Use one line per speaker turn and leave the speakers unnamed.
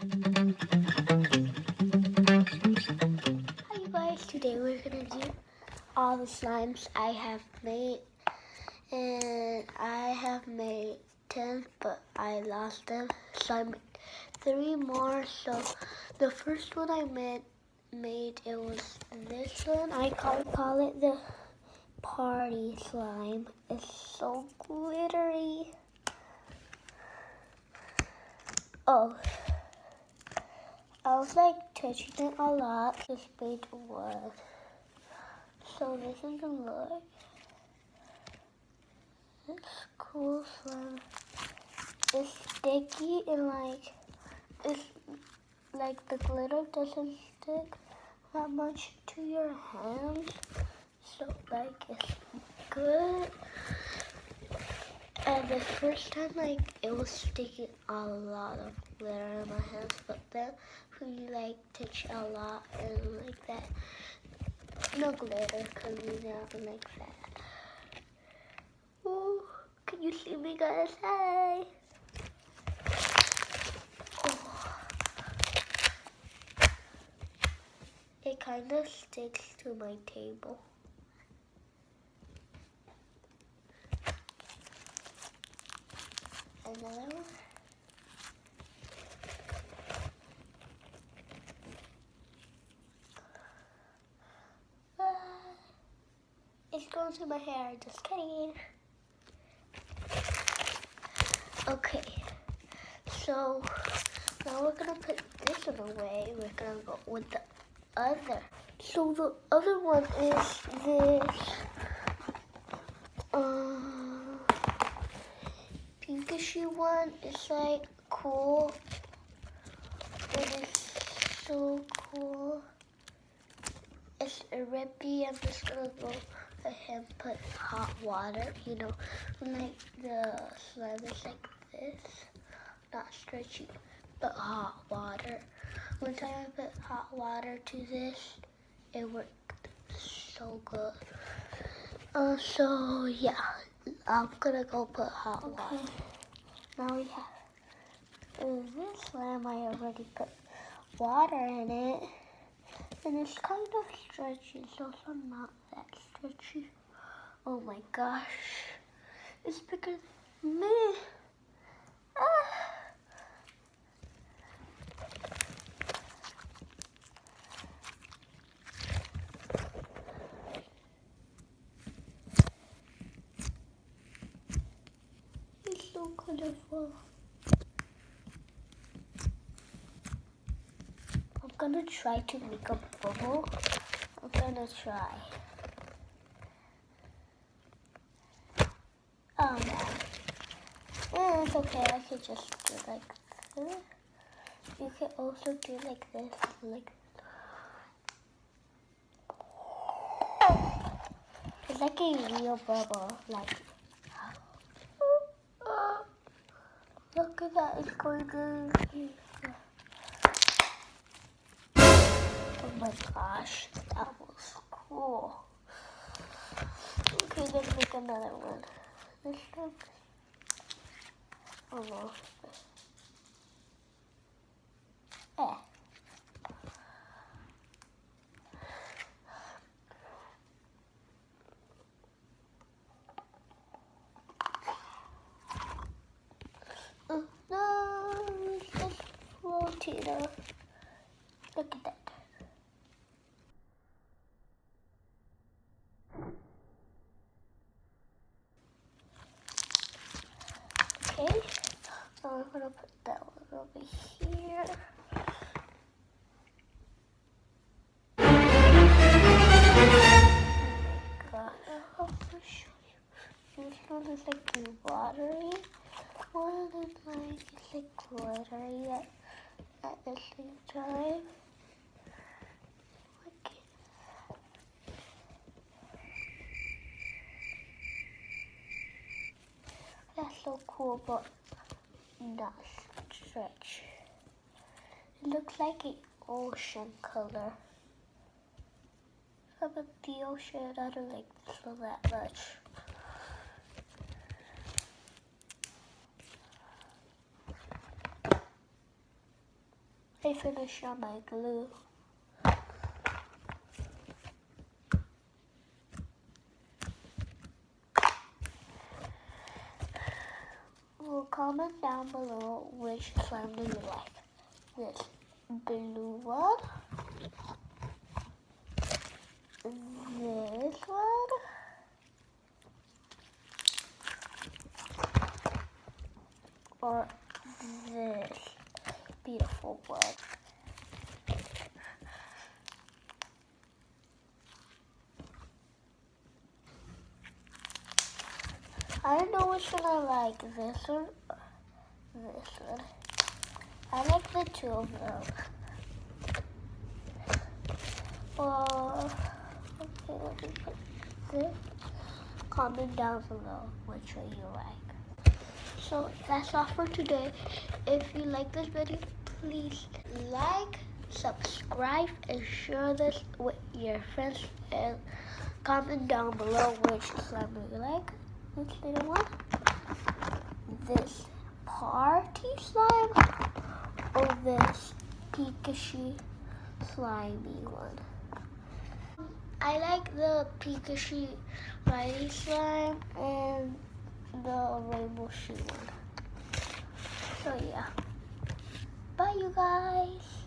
Hi you guys, today we're gonna do all the slimes I have made, and I have made 10 but I lost them, so I made 3 more. So the first one I made it was this one. I call it the party slime. It's so glittery. Oh, I was like touching it a lot. This made wood. So this is the look. It's cool slime. It's sticky and it's like the glitter doesn't stick that much to your hands. So it's good. And the first time it was sticking a lot of glitter in my hands, but then when you touch a lot and like that, no glitter coming out like that. Ooh, can you see me guys? Hi! Oh. It kind of sticks to my table. Another one. It's going to my hair, just kidding. Okay, so now we're gonna put this one away. We're gonna go with the other. So the other one is this pinkishy one. It's cool. It is so cool. It's rippy. I'm just gonna go ahead and put hot water. You know, when the slime is like this, not stretchy, but hot water. One time I put hot water to this, it worked so good. So yeah, I'm gonna go put hot water. Now we have this slime. I already put water in it. And it's kind of stretchy, it's also not that stretchy. Oh my gosh, it's bigger than me. It's so colorful. I'm gonna try to make a bubble. I'm gonna try. Oh no. It's okay, I could just do like this. You can also do like this, it's like a real bubble, look at that, it's going to oh my gosh, that was cool. Okay, let's make another one. This one, oh no. No, it's just floating. Look at that. Okay, so I'm gonna put that one over here. Oh my god, I have to show you. This one is watery. One is it's glittery at the same time. That's so cool, but not stretch. It looks like an ocean color. From the ocean, I don't like this one that much. I finished on my glue. Well, comment down below which slime do you like. This blue one, this one, or this beautiful one. I don't know which one I like, this one or this one. I like the two of them. Well, okay, let me put this. Comment down below which one you like. So that's all for today. If you like this video, please like, subscribe, and share this with your friends. And comment down below which slime you like. This little one, this party slime, or this Pikachu slimy one. I like the Pikachu slimy slime and the rainbow shoe one. So yeah, bye you guys.